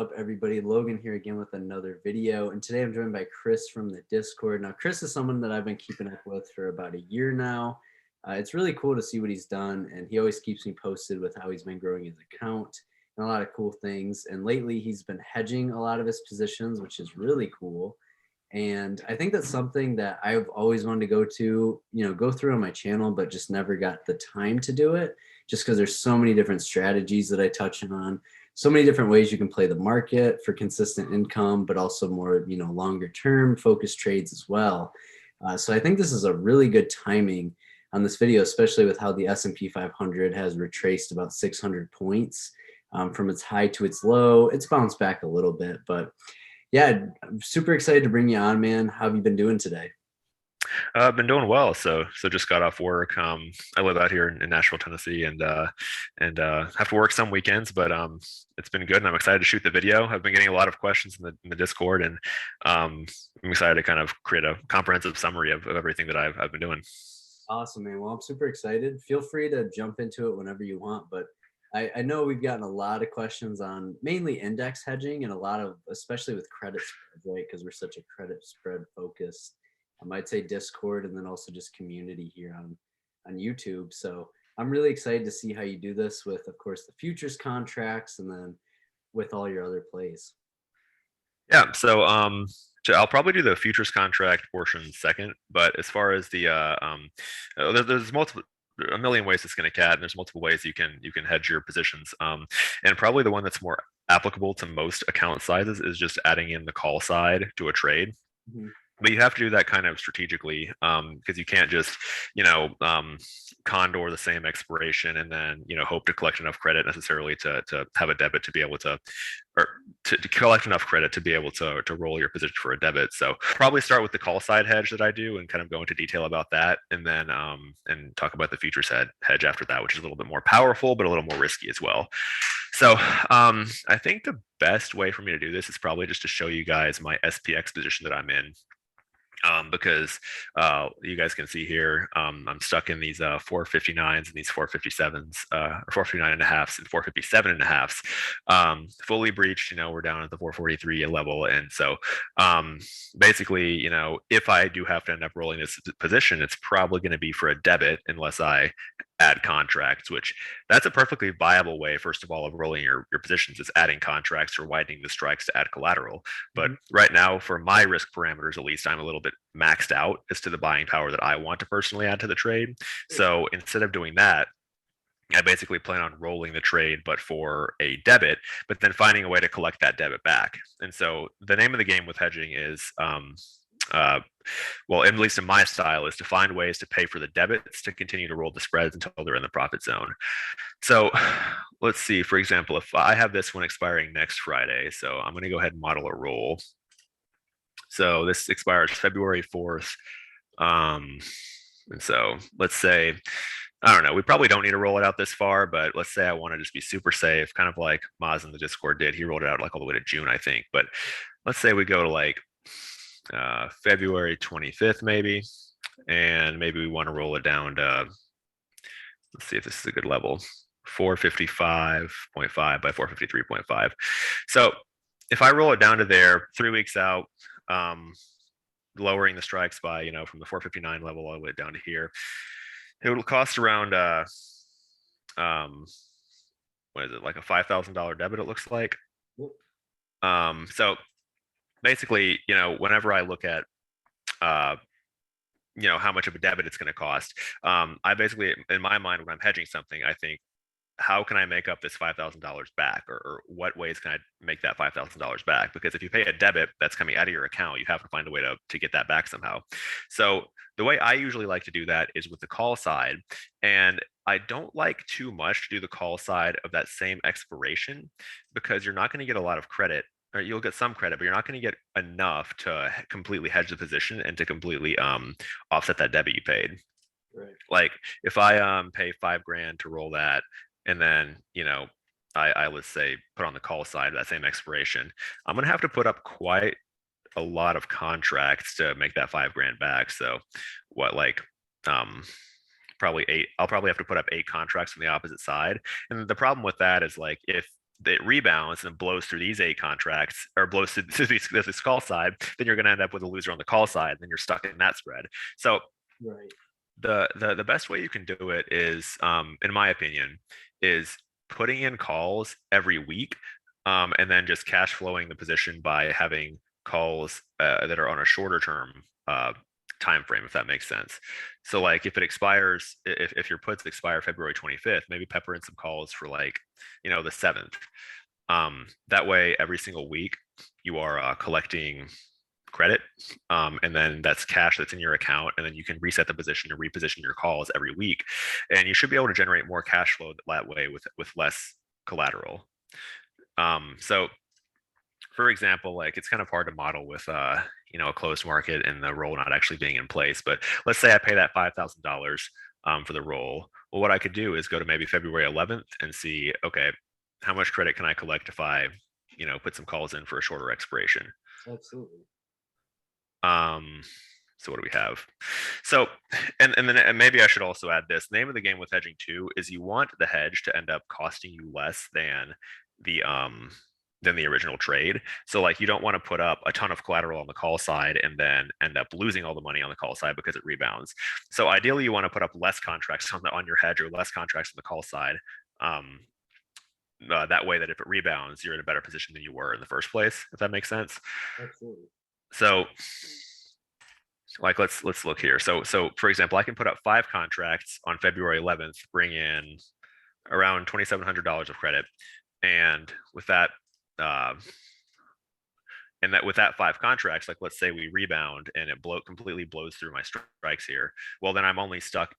Up, everybody? Logan here again with another video, and today I'm joined by Kris from the Discord. Now, Kris is someone that I've been keeping up with for about a year now. It's really cool to see what he's done, and he always keeps me posted with how he's been growing his account and a lot of cool things. And lately, he's been hedging a lot of his positions, which is really cool. And I think that's something that I've always wanted to go through on my channel, but just never got the time to do it just because there's so many different strategies that I touch on, so many different ways you can play the market for consistent income, but also more, longer term focused trades as well. So I think this is a really good timing on this video, especially with how the S&P 500 has retraced about 600 points from its high to its low. It's bounced back a little bit, but yeah, I'm super excited to bring you on, man. How have you been doing today? I've been doing well. So just got off work. I live out here in Nashville, Tennessee, and have to work some weekends, but it's been good, and I'm excited to shoot the video. I've been getting a lot of questions in the Discord, and I'm excited to kind of create a comprehensive summary of everything that I've been doing. Awesome, man. Well, I'm super excited. Feel free to jump into it whenever you want, but I know we've gotten a lot of questions on mainly index hedging and a lot of, especially with credit spreads, right? Because we're such a credit spread focused, I might say Discord, and then also just community here on YouTube. So I'm really excited to see how you do this with, of course, the futures contracts and then with all your other plays. Yeah. So I'll probably do the futures contract portion second, but as far as there's multiple a million ways to skin a cat, and there's multiple ways you can hedge your positions. And probably the one that's more applicable to most account sizes is just adding in the call side to a trade. Mhm. But you have to do that kind of strategically, because you can't just condor the same expiration and then hope to collect enough credit necessarily to have a debit to be able to, or to collect enough credit to be able to roll your position for a debit. So probably start with the call side hedge that I do and kind of go into detail about that, and then and talk about the futures hedge after that, which is a little bit more powerful but a little more risky as well. So I think the best way for me to do this is probably just to show you guys my SPX position that I'm in, because you guys can see here, I'm stuck in these 459s and these 457s, or 459 and a halfs and 457 and a halfs, fully breached. We're down at the 443 level. And so basically, if I do have to end up rolling this position, it's probably going to be for a debit unless I add contracts, which that's a perfectly viable way, first of all, of rolling your positions, is adding contracts or widening the strikes to add collateral. But right now, for my risk parameters, at least, I'm a little bit maxed out as to the buying power that I want to personally add to the trade. So instead of doing that, I basically plan on rolling the trade, but for a debit, but then finding a way to collect that debit back. And so the name of the game with hedging is, well, at least in my style, is to find ways to pay for the debits to continue to roll the spreads until they're in the profit zone. So let's see, for example, if I have this one expiring next Friday, so I'm going to go ahead and model a roll. So this expires February 4th. And so let's say, I don't know, we probably don't need to roll it out this far, but let's say I want to just be super safe, kind of like Maz in the Discord did. He rolled it out like all the way to June, I think. But let's say we go to like February 25th, maybe, and maybe we want to roll it down to, let's see if this is a good level, 455.5 by 453.5. So if I roll it down to there 3 weeks out, lowering the strikes by, from the 459 level all the way down to here, it will cost around, what is it, like a $5,000 debit, it looks like. So basically, whenever I look at, how much of a debit it's going to cost, I basically, in my mind, when I'm hedging something, I think, how can I make up this $5,000 back, or what ways can I make that $5,000 back? Because if you pay a debit that's coming out of your account, you have to find a way to get that back somehow. So the way I usually like to do that is with the call side. And I don't like too much to do the call side of that same expiration, because you're not going to get a lot of credit, or you'll get some credit, but you're not going to get enough to completely hedge the position and to completely offset that debit you paid. Right. Like if I pay $5,000 to roll that, and then I let's say put on the call side that same expiration, I'm gonna have to put up quite a lot of contracts to make that $5,000 back. So what, like probably eight, I'll probably have to put up 8 contracts from the opposite side. And the problem with that is, like, if it rebounds and blows through these 8 contracts, or blows through this call side, then you're going to end up with a loser on the call side. And then you're stuck in that spread. So Right. the best way you can do it is, in my opinion, is putting in calls every week, and then just cash flowing the position by having calls that are on a shorter term time frame, if that makes sense. So like if it expires, if your puts expire February 25th, maybe pepper in some calls for like, the 7th. That way, every single week you are collecting credit, and then that's cash that's in your account, and then you can reset the position and reposition your calls every week, and you should be able to generate more cash flow that way with less collateral. So for example, like it's kind of hard to model with a closed market and the roll not actually being in place, but let's say I pay that $5,000 for the roll. Well, what I could do is go to maybe February 11th and see, okay, how much credit can I collect if I put some calls in for a shorter expiration. Absolutely. So what do we have? So, and then maybe I should also add this. The name of the game with hedging too is you want the hedge to end up costing you less the than the original trade. So like you don't want to put up a ton of collateral on the call side and then end up losing all the money on the call side because it rebounds. So ideally you want to put up less contracts on your hedge or less contracts on the call side. That way that if it rebounds, you're in a better position than you were in the first place, if that makes sense. Absolutely. So like let's look here. So for example, I can put up 5 contracts on February 11th, bring in around $2,700 of credit, and with that with that 5 contracts, like let's say we rebound and it completely blows through my strikes here, well then I'm only trapped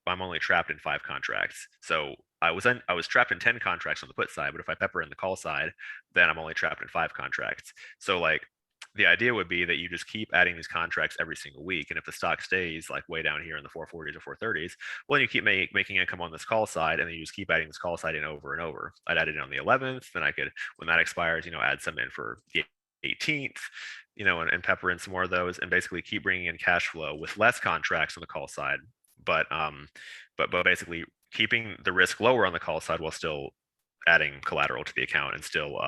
in 5 contracts. So I was trapped in 10 contracts on the put side, but if I pepper in the call side, then I'm only trapped in 5 contracts. So like the idea would be that you just keep adding these contracts every single week, and if the stock stays like way down here in the 440s or 430s, well, then you keep making income on this call side, and then you just keep adding this call side in over and over. I'd add it in on the 11th, then I could, when that expires, add some in for the 18th, and pepper in some more of those, and basically keep bringing in cash flow with less contracts on the call side, but basically keeping the risk lower on the call side while still adding collateral to the account and still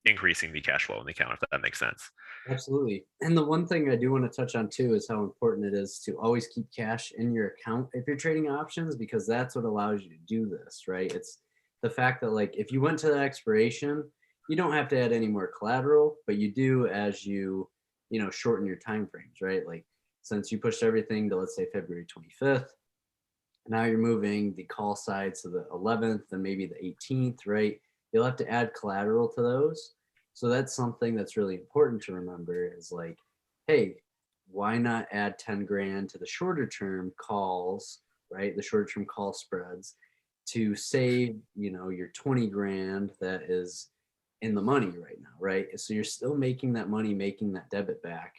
increasing the cash flow in the account, if that makes sense. Absolutely. And the one thing I do want to touch on too is how important it is to always keep cash in your account if you're trading options, because that's what allows you to do this, right? It's the fact that like if you went to the expiration, you don't have to add any more collateral, but you do as shorten your time frames, right? Like since you pushed everything to let's say February 25th, now you're moving the call side to the 11th and maybe the 18th, right? You'll have to add collateral to those. So that's something that's really important to remember is like, hey, why not add 10 grand to the shorter term calls, right? The shorter term call spreads to save, your 20 grand that is in the money right now, right? So you're still making that money, making that debit back.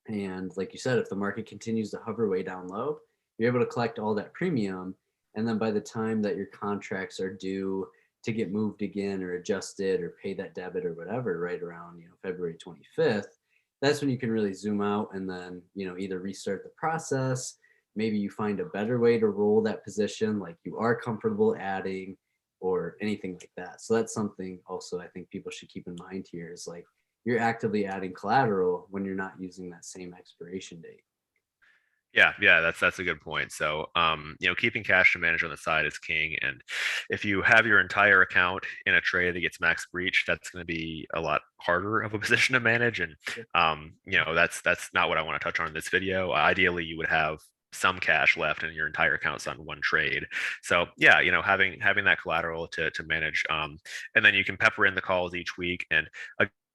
And like you said, if the market continues to hover way down low, you're able to collect all that premium. And then by the time that your contracts are due to get moved again or adjusted or pay that debit or whatever, right around February 25th, that's when you can really zoom out and then either restart the process. Maybe you find a better way to roll that position, like you are comfortable adding or anything like that. So that's something also I think people should keep in mind here is like you're actively adding collateral when you're not using that same expiration date. Yeah, that's a good point. So, keeping cash to manage on the side is king. And if you have your entire account in a trade that gets max breach, that's going to be a lot harder of a position to manage. And, that's not what I want to touch on in this video. Ideally, you would have some cash left and your entire account's on one trade. So yeah, having that collateral to manage, and then you can pepper in the calls each week. And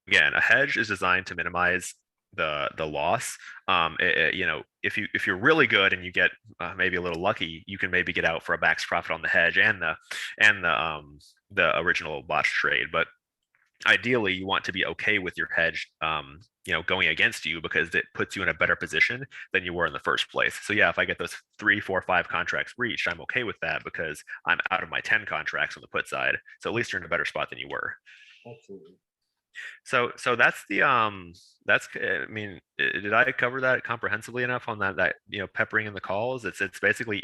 again, a hedge is designed to minimize the loss. If you're really good and you get maybe a little lucky, you can maybe get out for a max profit on the hedge and the original botch trade. But ideally, you want to be okay with your hedge, going against you because it puts you in a better position than you were in the first place. So yeah, if I get those 3, 4, 5 contracts breached, I'm okay with that because I'm out of my 10 contracts on the put side. So at least you're in a better spot than you were. Absolutely. So that's I mean, did I cover that comprehensively enough on that peppering in the calls? It's basically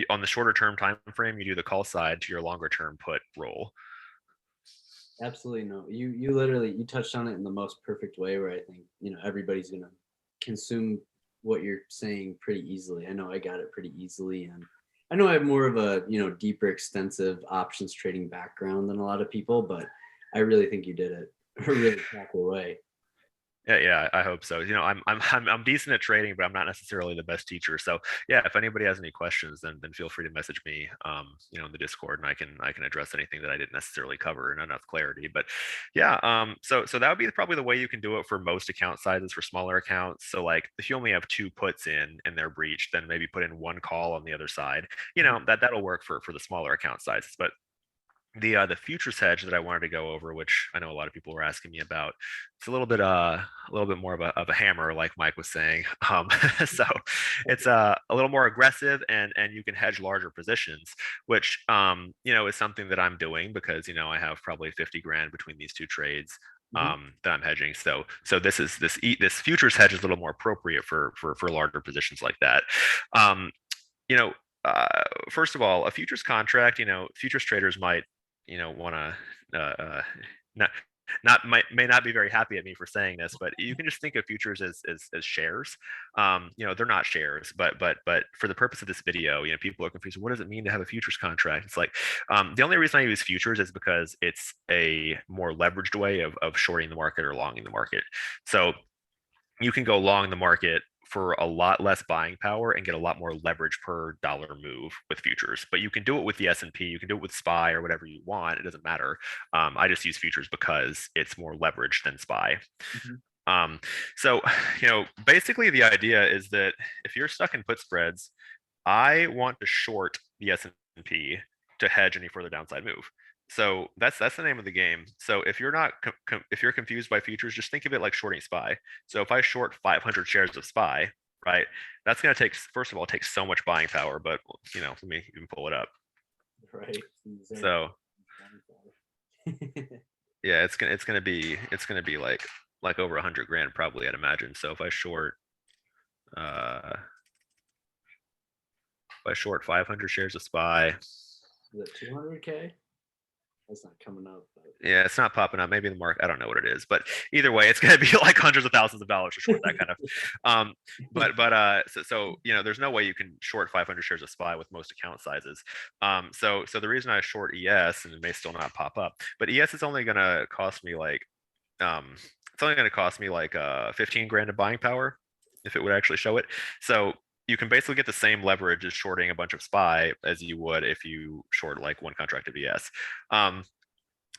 on the shorter term time frame, you do the call side to your longer term put roll. Absolutely no. You literally you touched on it in the most perfect way where I think, everybody's gonna consume what you're saying pretty easily. I know I got it pretty easily, and I know I have more of a, deeper, extensive options trading background than a lot of people, but I really think you did it a really proper way. Yeah, yeah, I hope so. I'm decent at trading, but I'm not necessarily the best teacher. So yeah, if anybody has any questions, then feel free to message me, in the Discord, and I can address anything that I didn't necessarily cover in enough clarity. But yeah, so that would be probably the way you can do it for most account sizes for smaller accounts. So like if you only have two puts in and they're breached, then maybe put in one call on the other side. That'll work for the smaller account sizes. But the futures hedge that I wanted to go over, which I know a lot of people were asking me about, it's a little bit more of a hammer, like Mike was saying. So it's a little more aggressive, and you can hedge larger positions, which is something that I'm doing because I have probably 50 grand between these two trades Mhm. that I'm hedging. So this futures hedge is a little more appropriate for larger positions like that. Um, you know, First of all, a futures contract, futures traders might, want to, not, may not be very happy at me for saying this, but you can just think of futures as shares. They're not shares, but for the purpose of this video, people are confused. What does it mean to have a futures contract? It's like the only reason I use futures is because it's a more leveraged way of shorting the market or longing the market. So you can go long the market for a lot less buying power and get a lot more leverage per dollar move with futures. But you can do it with the S&P, you can do it with SPY or whatever you want. It doesn't matter. I just use futures because it's more leveraged than SPY. Mhm. Um, so, basically the idea is that if you're stuck in put spreads, I want to short the S&P to hedge any further downside move. So that's the name of the game. So if you're not if you're confused by futures, just think of it like shorting SPY. So if I short 500 shares of SPY, right, that's going to take, first of all, take so much buying power. But let me even pull it up. Right. Insane. So yeah, it's gonna be like over 100 grand probably, I'd imagine. So uh if I short 500 shares of SPY, Is it 200K? That's not coming up, but yeah, it's not popping up. Maybe the mark, I don't know what it is, but either way, it's going to be like hundreds of thousands of dollars to short that kind of. Um, there's no way you can short 500 shares of SPY with most account sizes. So the reason I short ES, and it may still not pop up, but ES is only going to cost me like um, it's only going to cost me like 15 grand of buying power if it would actually show it. So you can basically get the same leverage as shorting a bunch of SPY as you would if you short like one contract of ES.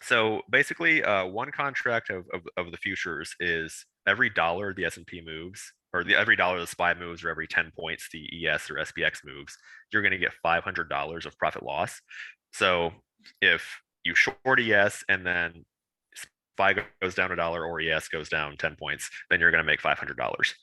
So basically, one contract of the futures is every dollar the S&P moves, or every dollar the SPY moves, or every 10 points the ES or SPX moves, you're going to get $500 of profit loss. So if you short ES and then SPY goes down a dollar or ES goes down 10 points, then you're going to make $500.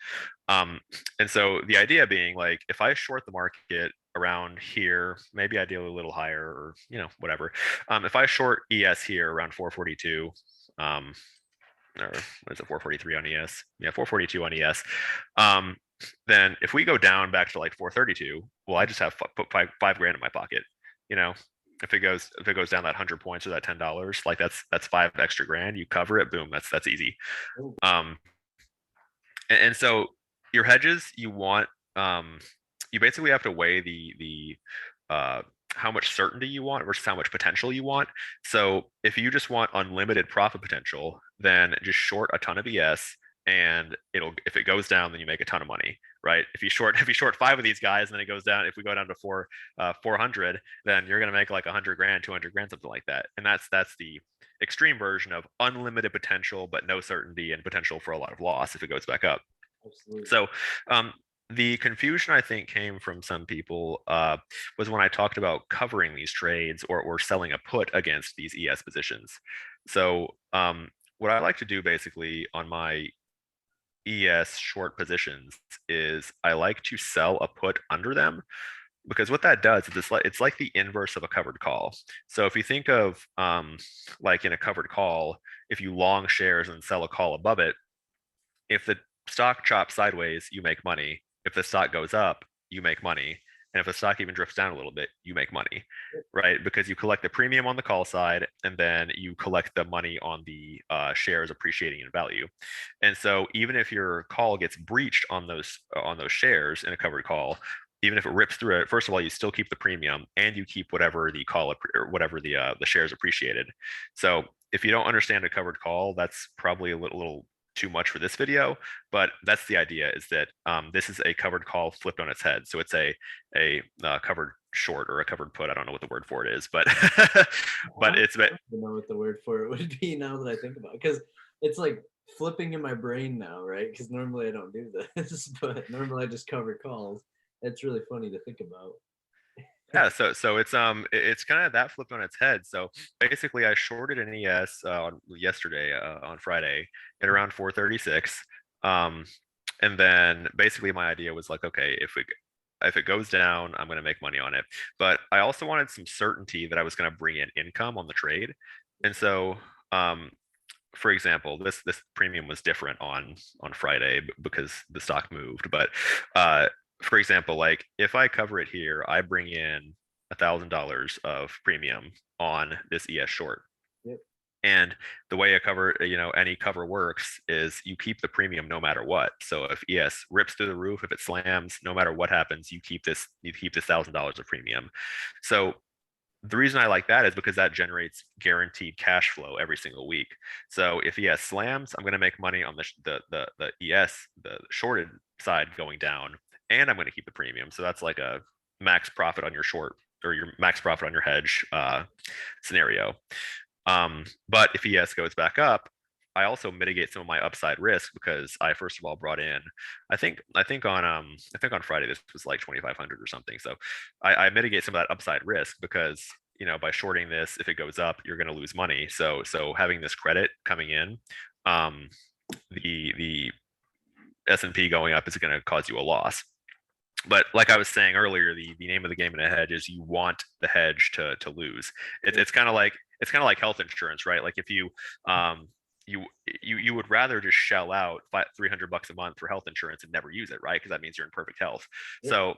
And so the idea being like, if I short the market around here, maybe ideally a little higher, or whatever. If I short ES here around 442, or what is it, 443 on ES? Yeah, 442 on ES. Then if we go down back to like 432, well, I just have put five grand in my pocket. You know, if it goes down that 100 points or that $10, like that's five extra grand. You cover it, boom, that's easy. oh, Um, and so your hedges, you basically have to weigh the how much certainty you want versus how much potential you want. So if you just want unlimited profit potential, then just short a ton of ES, and if it goes down, then you make a ton of money, right? If you short five of these guys and then it goes down, if we go down to 400, then you're gonna make like 100 grand, 200 grand, something like that. And that's the extreme version of unlimited potential but no certainty and potential for a lot of loss if it goes back up. absolutely. So um, the confusion I think came from some people was when I talked about covering these trades or selling a put against these ES positions. So what I like to do basically on my ES short positions is I like to sell a put under them, because what that does is it's like the inverse of a covered call. So if you think of like in a covered call, if you long shares and sell a call above it, if the stock chops sideways, you make money. If the stock goes up, you make money. And if the stock even drifts down a little bit, you make money, right? Because you collect the premium on the call side, and then you collect the money on the shares appreciating in value. And so even if your call gets breached on those shares in a covered call, even if it rips through it, first of all, you still keep the premium and you keep whatever the call or whatever the shares appreciated. So if you don't understand a covered call, that's probably a little too much for this video, but that's the idea, is that this is a covered call flipped on its head. So it's a covered short or a covered put. I don't know what the word for it is, but but I it's don't know what the word for it would be now that I think about it, because it's like flipping in my brain now, right? Because normally I don't do this, but normally I just cover calls. It's really funny to think about. yeah. So it's kind of that flipped on its head. So basically, I shorted an ES yesterday on Friday at around 436. And then basically my idea was like, okay, if it goes down, I'm going to make money on it. But I also wanted some certainty that I was going to bring in income on the trade. And so, for example, this premium was different on Friday because the stock moved. But for example, like if I cover it here, I bring in $1,000 of premium on this ES short. Yep. And the way a cover, any cover works is you keep the premium no matter what. So if ES rips through the roof, if it slams, no matter what happens, you keep this $1,000 of premium. So the reason I like that is because that generates guaranteed cash flow every single week. So if ES slams, I'm going to make money on the ES, the shorted side going down, and I'm going to keep the premium. So that's like a max profit on your short or your max profit on your hedge scenario. But if ES goes back up, I also mitigate some of my upside risk because I first of all brought in, I think on Friday this was like 2,500 or something. So I mitigate some of that upside risk because by shorting this, if it goes up, you're going to lose money. So having this credit coming in, the S&P going up is going to cause you a loss. But like I was saying earlier, the name of the game in a hedge is you want the hedge to lose. It's kind of like health insurance, right? Like if um you would rather just shell out $300 a month for health insurance and never use it, right? Because that means you're in perfect health. Yep. So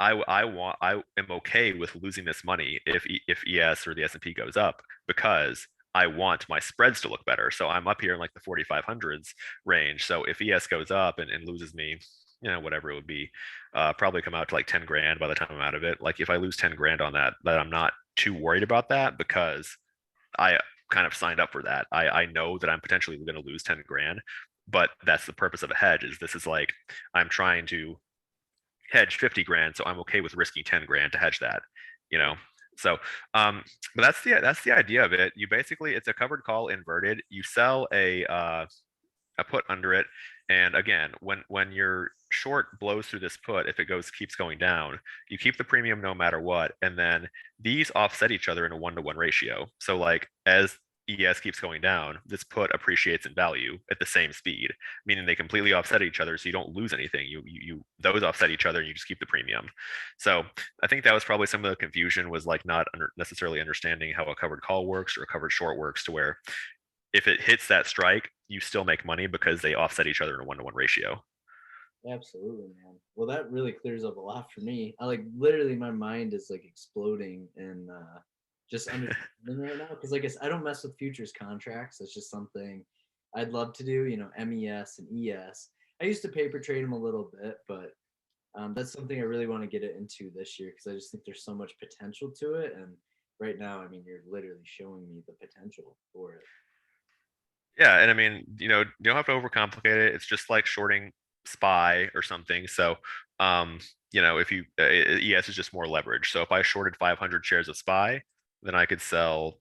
I am okay with losing this money if ES or the S&P goes up because I want my spreads to look better. So I'm up here in like the 4,500s range. So if ES goes up and loses me, whatever it would be, probably come out to like 10 grand by the time I'm out of it. Like if I lose 10 grand on that I'm not too worried about that because I kind of signed up for that. I know that I'm potentially going to lose 10 grand, but that's the purpose of a hedge. Is this is like I'm trying to hedge 50 grand, so I'm okay with risking 10 grand to hedge that, you know. So, but that's the idea of it. You basically it's a covered call inverted. You sell a put under it, and again, when your short blows through this put, if it keeps going down, you keep the premium no matter what, and then these offset each other in a 1-to-1 ratio. So like as ES keeps going down, this put appreciates in value at the same speed, meaning they completely offset each other, so you don't lose anything. You those offset each other, and you just keep the premium. So I think that was probably some of the confusion, was like not necessarily understanding how a covered call works or a covered short works, to where if it hits that strike, you still make money because they offset each other in a 1-to-1 ratio. Absolutely, man. Well, that really clears up a lot for me. I like literally my mind is like exploding and just understanding right now, because like I don't mess with futures contracts. That's just something I'd love to do. MES and ES. I used to paper trade them a little bit, but that's something I really want to get it into this year because I just think there's so much potential to it. And right now, I mean, you're literally showing me the potential for it. Yeah, and I mean, you don't have to overcomplicate it. It's just like shorting SPY or something. So, if you ES is just more leverage. So if I shorted 500 shares of SPY, then I could sell,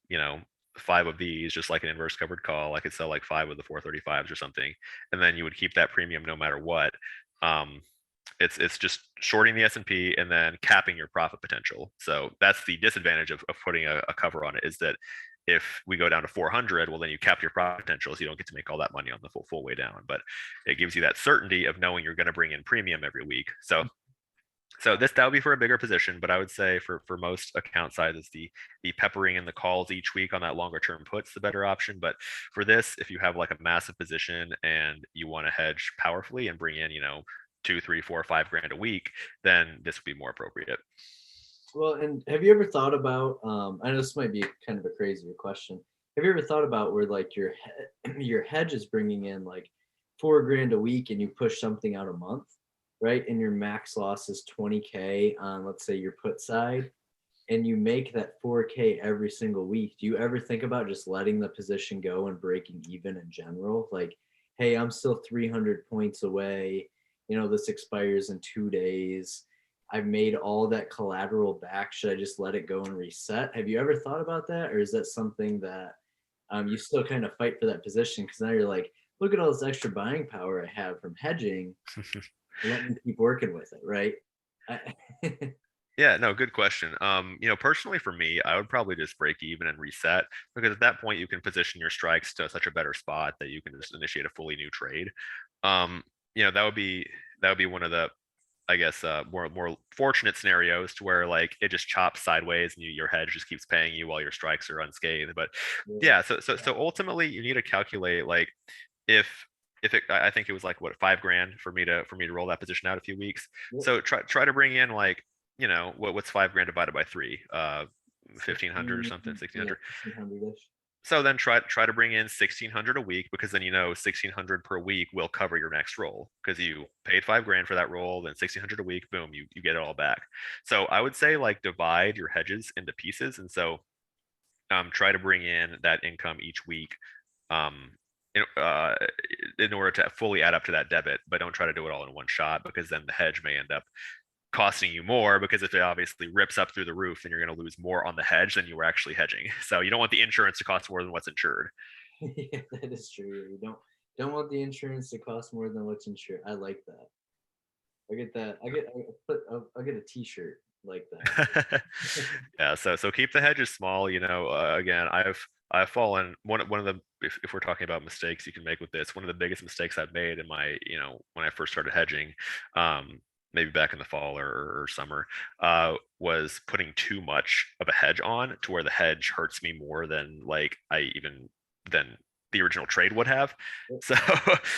five of these, just like an inverse covered call. I could sell like five of the 435s or something, and then you would keep that premium no matter what. Um, it's just shorting the S&P and then capping your profit potential. So that's the disadvantage of putting a cover on it, is that if we go down to 400, well, then you cap your profit potential, so you don't get to make all that money on the full way down. But it gives you that certainty of knowing you're going to bring in premium every week. So that would be for a bigger position, but I would say for most account sizes, the peppering and the calls each week on that longer term puts the better option. But for this, if you have like a massive position and you want to hedge powerfully and bring in 2, 3, 4, 5 grand a week, then this would be more appropriate. Well, and have you ever thought about? I know this might be kind of a crazier question. Have you ever thought about where like your hedge is bringing in like 4 grand a week, and you push something out a month, right? And your max loss is 20K on, let's say, your put side, and you make that 4K every single week. Do you ever think about just letting the position go and breaking even in general? Like, hey, I'm still 300 points away. This expires in 2 days. I've made all that collateral back. Should I just let it go and reset? Have you ever thought about that? Or is that something that you still kind of fight for that position? Because now you're like, look at all this extra buying power I have from hedging. Let me keep working with it, right? Yeah, no, good question. Personally for me, I would probably just break even and reset, because at that point you can position your strikes to such a better spot that you can just initiate a fully new trade. Um, that would be one of the, I guess, more fortunate scenarios, to where like it just chops sideways and your hedge just keeps paying you while your strikes are unscathed. But Yeah. yeah, so ultimately you need to calculate, like, if I think it was like, what, 5 grand for me to roll that position out a few weeks. Yep. So try to bring in, like, what's 5 grand divided by three? 1500 or 16, something, yeah, 1600. 1600-ish. So then try to bring in 1600 a week, because then 1600 per week will cover your next roll, because you paid 5 grand for that roll, then 1600 a week, boom, you get it all back. So I would say, like, divide your hedges into pieces, and so try to bring in that income each week, um, in, uh, in order to fully add up to that debit. But don't try to do it all in one shot, because then the hedge may end up costing you more, because if it obviously rips up through the roof, then you're going to lose more on the hedge than you were actually hedging. So you don't want the insurance to cost more than what's insured. Yeah, that is true. You don't want the insurance to cost more than what's insured. I like that. I get that. I'll get a T-shirt like that. Yeah, so keep the hedges small. Again, I've fallen, one of the, if we're talking about mistakes you can make with this, one of the biggest mistakes I've made in my, when I first started hedging, um, maybe back in the fall or summer, was putting too much of a hedge on, to where the hedge hurts me more than, like, than the original trade would have. So,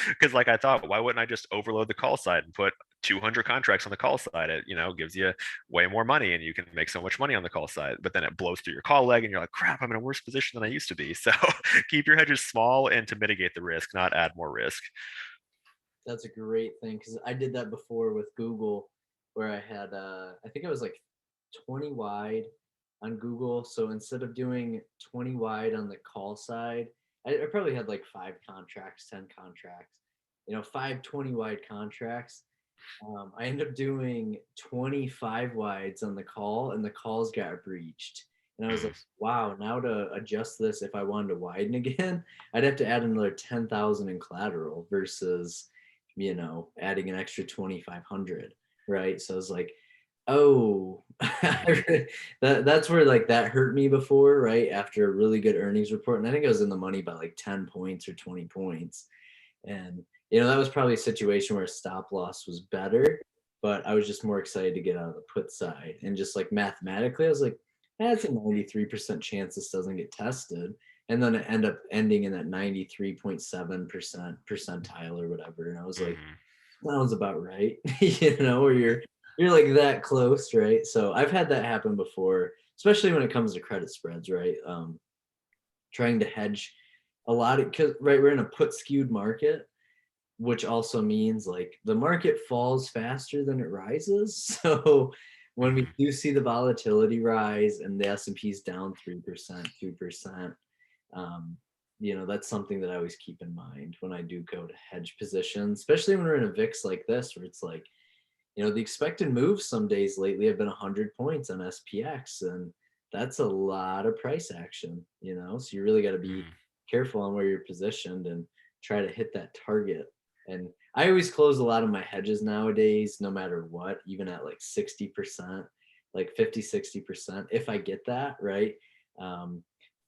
because, like, I thought, why wouldn't I just overload the call side and put 200 contracts on the call side? It gives you way more money, and you can make so much money on the call side. But then it blows through your call leg, and you're like, crap, I'm in a worse position than I used to be. So keep your hedges small, and to mitigate the risk, not add more risk. That's a great thing, because I did that before with Google, where I had I think it was like 20 wide on Google. So instead of doing 20 wide on the call side, I probably had like 5 contracts, 10 contracts, 5 20 wide contracts. I ended up doing 25 wides on the call, and the calls got breached. And I was like, wow, now to adjust this, if I wanted to widen again, I'd have to add another 10,000 in collateral versus, adding an extra 2,500, right? So I was like, oh, that's where like that hurt me before, right? After a really good earnings report. And I think I was in the money by like 10 points or 20 points. And that was probably a situation where stop loss was better, but I was just more excited to get out of the put side. And just like mathematically, I was like, that's a 93% chance this doesn't get tested. And then it end up ending in that 93.7% percentile or whatever. And I was like, Mhm. sounds about right. Or you're like that close, right? So I've had that happen before, especially when it comes to credit spreads, right? Trying to hedge a lot of, because right, we're in a put skewed market, which also means like the market falls faster than it rises. So when we Mhm. do see the volatility rise and the S&P's down 3%, 2%, um, that's something that I always keep in mind when I do go to hedge positions, especially when we're in a VIX like this, where it's like, the expected moves some days lately have been 100 points on SPX, and that's a lot of price action, so you really got to be Mhm. careful on where you're positioned and try to hit that target. And I always close a lot of my hedges nowadays, no matter what, even at like 60%, like 50, 60%, if I get that, right?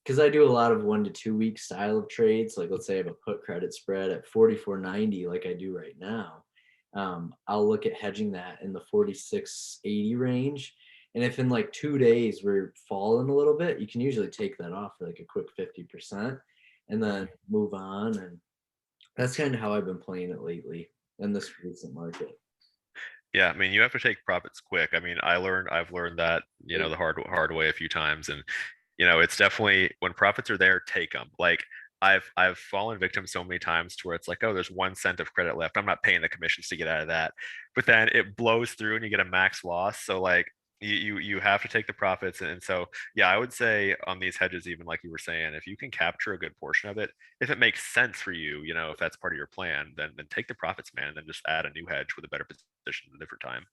Because I do a lot of 1 to 2 week style of trades. Like, let's say I have a put credit spread at 44.90, like I do right now. I'll look at hedging that in the 46.80 range. And if in like 2 days we're falling a little bit, you can usually take that off for like a quick 50% and then Mhm. move on. And that's kind of how I've been playing it lately in this recent market. Yeah, I mean, you have to take profits quick. I mean, I've learned that, the hard way a few times, and it's definitely when profits are there, take them. Like I've fallen victim so many times to where it's like, oh, there's 1 cent of credit left. I'm not paying the commissions to get out of that, but then it blows through and you get a max loss. So like you have to take the profits, and so yeah, I would say on these hedges, even like you were saying, if you can capture a good portion of it, if it makes sense for you, if that's part of your plan, then take the profits, man, and then just add a new hedge with a better position at a different time.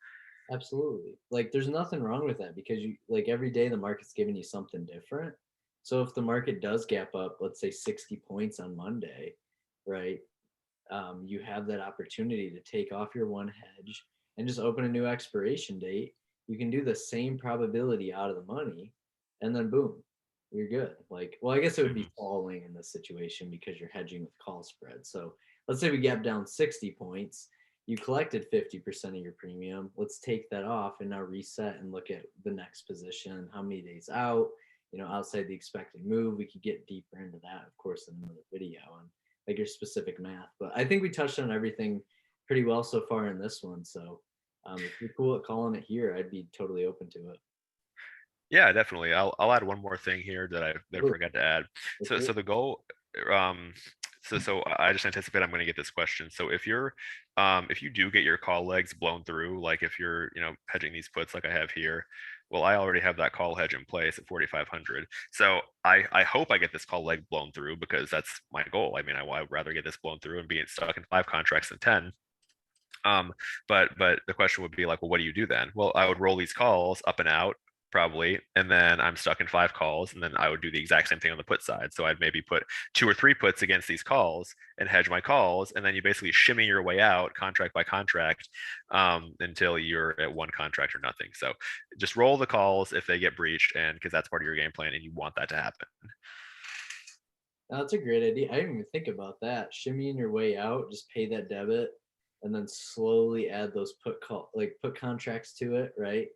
Absolutely. Like there's nothing wrong with that because you like every day the market's giving you something different. So if the market does gap up, let's say 60 points on Monday, right? You have that opportunity to take off your one hedge and just open a new expiration date. You can do the same probability out of the money, and then boom, you're good. Like, well, I guess it would be Mhm. falling in this situation because you're hedging with call spread. So let's say we gap down 60 points. You collected 50% of your premium. Let's take that off and now reset and look at the next position, how many days out, outside the expected move. We could get deeper into that, of course, in another video and like your specific math. But I think we touched on everything pretty well so far in this one. So if you're cool at calling it here, I'd be totally open to it. Yeah, definitely. I'll add one more thing here that I Ooh, forgot to add. let's So hear so it. the goal, um, so I just anticipate I'm going to get this question. So if you do get your call legs blown through, like if you're hedging these puts like I have here, well, I already have that call hedge in place at 4,500. So I hope I get this call leg blown through because that's my goal. I mean, I'd rather get this blown through and be stuck in 5 contracts than 10. Um, but the question would be like, well, what do you do then? Well, I would roll these calls up and out probably, and then I'm stuck in 5 calls, and then I would do the exact same thing on the put side. So I'd maybe put 2 or 3 puts against these calls and hedge my calls, and then you basically shimmy your way out contract by contract until you're at one contract or nothing. So just roll the calls if they get breached, and because that's part of your game plan, and you want that to happen. That's a great idea. I didn't even think about that. Shimmying your way out, just pay that debit, and then slowly add those put contracts to it, right?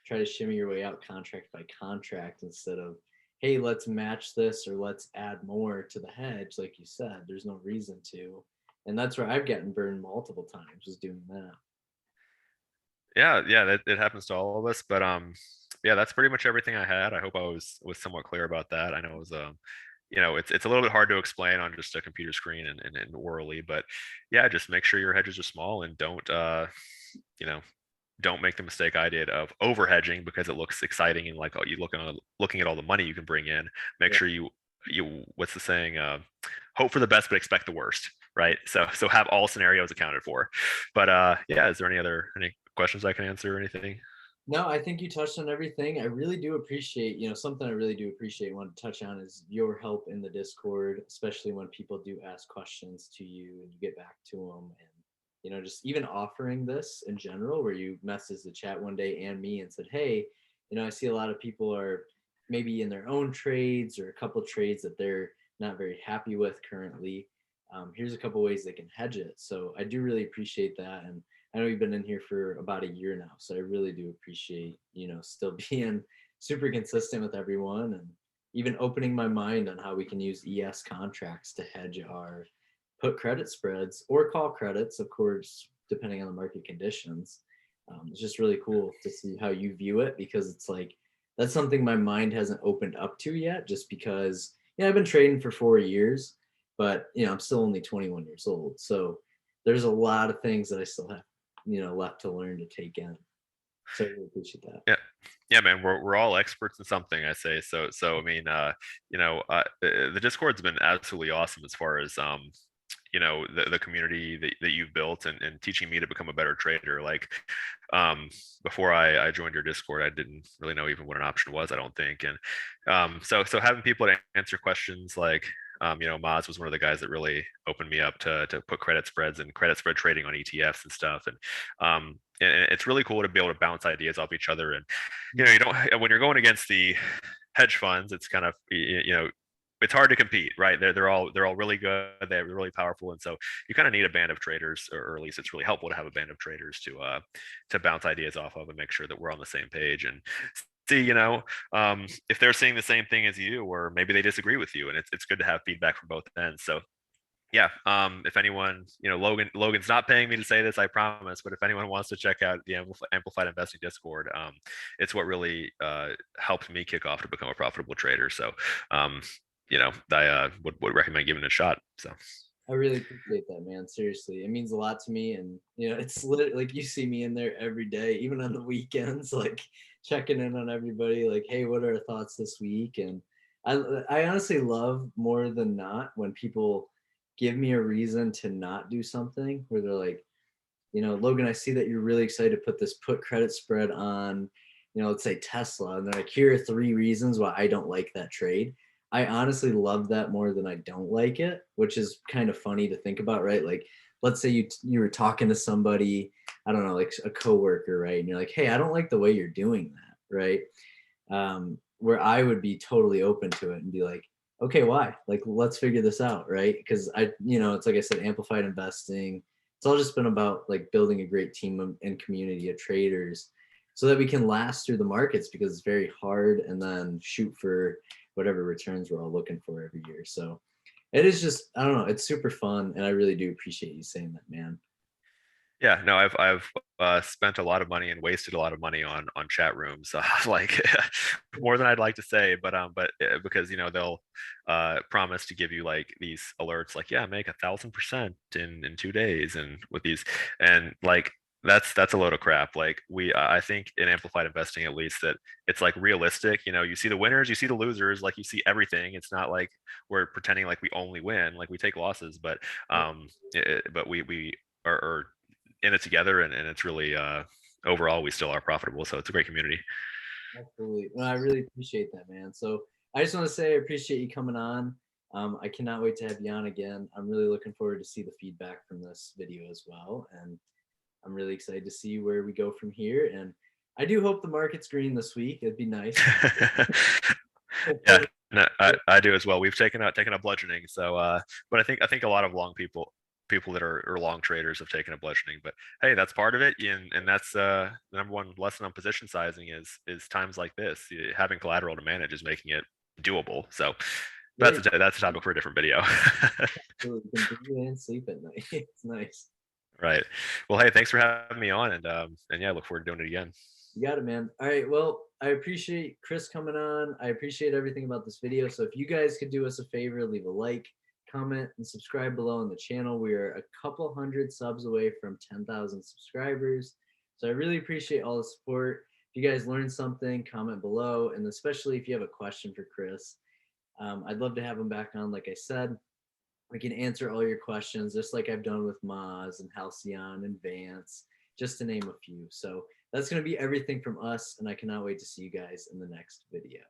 Try to shimmy your way out contract by contract instead of, hey, let's match this or let's add more to the hedge, like you said. There's no reason to. And that's where I've gotten burned multiple times, was doing that. Yeah, yeah, that it happens to all of us. But yeah, that's pretty much everything I had. I hope I was somewhat clear about that. I know it was it's a little bit hard to explain on just a computer screen and orally, but yeah, just make sure your hedges are small and you know don't make the mistake I did of over hedging because it looks exciting and like, oh, you looking at all the money you can bring in. Make Yeah. sure you what's the saying? Hope for the best but expect the worst, right? So have all scenarios accounted for. But yeah, is there any questions I can answer or anything? No, I think you touched on everything. I really do appreciate, something I really do appreciate, want to touch on is your help in the Discord, especially when people do ask questions to you and you get back to them. And, just even offering this in general, where you messaged the chat one day and me and said, hey, I see a lot of people are maybe in their own trades or a couple trades that they're not very happy with currently. Here's a couple ways they can hedge it. So I do really appreciate that. And I know you've been in here for about a year now, so I really do appreciate, still being super consistent with everyone and even opening my mind on how we can use ES contracts to hedge our put credit spreads or call credits, of course, depending on the market conditions. It's just really cool to see how you view it because it's like that's something my mind hasn't opened up to yet, just because, I've been trading for 4 years, but, I'm still only 21 years old. So there's a lot of things that I still have left to learn to take in. So I really appreciate that. Yeah. Yeah, man, we're all experts in something, I say. So I mean, the Discord's been absolutely awesome as far as the community that you've built and teaching me to become a better trader. Like before I joined your Discord, I didn't really know even what an option was, I don't think. And so having people to answer questions like Maz was one of the guys that really opened me up to put credit spreads and credit spread trading on ETFs and stuff. And it's really cool to be able to bounce ideas off each other. And you don't when you're going against the hedge funds, it's kind of it's hard to compete, right? They're all really good. They're really powerful, and so you kind of need a band of traders, or at least it's really helpful to have a band of traders to bounce ideas off of and make sure that we're on the same page and see, if they're seeing the same thing as you, or maybe they disagree with you, and it's good to have feedback from both ends. So Yeah. If anyone, Logan's not paying me to say this, I promise. But if anyone wants to check out the Amplified Investing Discord, it's what really helped me kick off to become a profitable trader. So, I would recommend giving it a shot. So. I really appreciate that, man. Seriously, it means a lot to me. And it's literally like you see me in there every day, even on the weekends, like checking in on everybody. Like, hey, what are our thoughts this week? And I honestly love more than not when people give me a reason to not do something. Where they're like, Logan, I see that you're really excited to put this put credit spread on, let's say Tesla, and they're like, here are 3 reasons why I don't like that trade. I honestly love that more than I don't like it, which is kind of funny to think about, right? Like, let's say you were talking to somebody, I don't know, like a coworker, right? And you're like, hey, I don't like the way you're doing that, right? Where I would be totally open to it and be like, okay, why? Like, let's figure this out, right? Because it's like I said, amplified investing. It's all just been about like building a great team and community of traders so that we can last through the markets because it's very hard and then shoot for whatever returns we're all looking for every year. So it is just, I don't know, it's super fun. And I really do appreciate you saying that, man. Yeah, no, I've spent a lot of money and wasted a lot of money on chat rooms, like more than I'd like to say, but because they'll promise to give you like these alerts, like yeah, make 1,000% in 2 days, and with these, and like that's a load of crap. Like I think in amplified investing at least that it's like realistic. You see the winners, you see the losers, like you see everything. It's not like we're pretending like we only win, like we take losses, but we are in it together, and it's really overall we still are profitable, so it's a great community. Absolutely. Well, I really appreciate that, man. So I just want to say I appreciate you coming on. I cannot wait to have you on again. I'm really looking forward to see the feedback from this video as well. And I'm really excited to see where we go from here. And I do hope the market's green this week. It'd be nice. Yeah, no, I do as well. We've taken a bludgeoning, so but I think a lot of people that are long traders have taken a bludgeoning, but hey, that's part of it, and that's the number one lesson on position sizing is times like this. Having collateral to manage is making it doable. So Yeah, that's a topic for a different video. you can breathe and sleep at night. It's nice. Right. Well, hey, thanks for having me on, and yeah, I look forward to doing it again. You got it, man. All right. Well, I appreciate Kris coming on. I appreciate everything about this video. So if you guys could do us a favor, leave a like, comment, and subscribe below on the channel. We are a couple hundred subs away from 10,000 subscribers. So I really appreciate all the support. If you guys learned something, comment below. And especially if you have a question for Kris, I'd love to have him back on. Like I said, we can answer all your questions, just like I've done with Maz and Halcyon and Vance, just to name a few. So that's going to be everything from us, and I cannot wait to see you guys in the next video.